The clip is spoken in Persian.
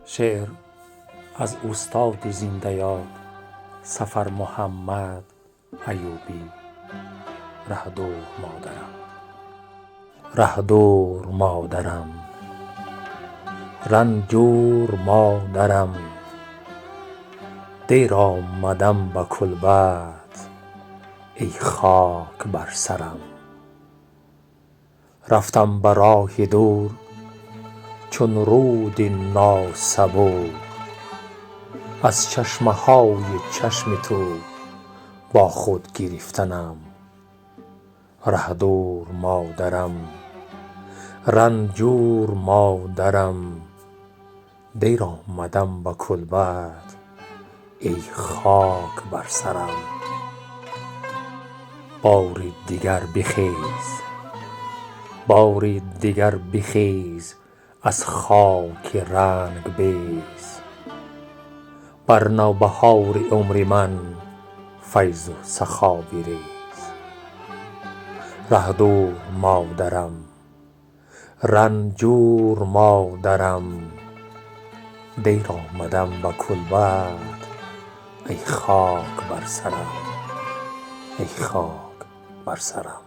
شعر از استاد زنده یاد سفر محمد ایوبی. ره دور مادرم، رنجور مادرم، دیر آمدم به کلبت ای خاک بر سرم. رفتم به راه دور چون رود ناصبور، از چشمه های چشم تو با خود گرفتنم. ره دور مادرم، رنجور مادرم، دیر آمدم به کلبت ای خاک بر سرم. باری دیگر بخیز، باری دیگر بخیز، از خاک رنگ بیز، بر نوبهار عمر من فیض و سخا بریز. ره دور مادرم، رنجور مادرم، دیر آمدم به کلبت ای خاک بر سرم، ای خاک بر سرم.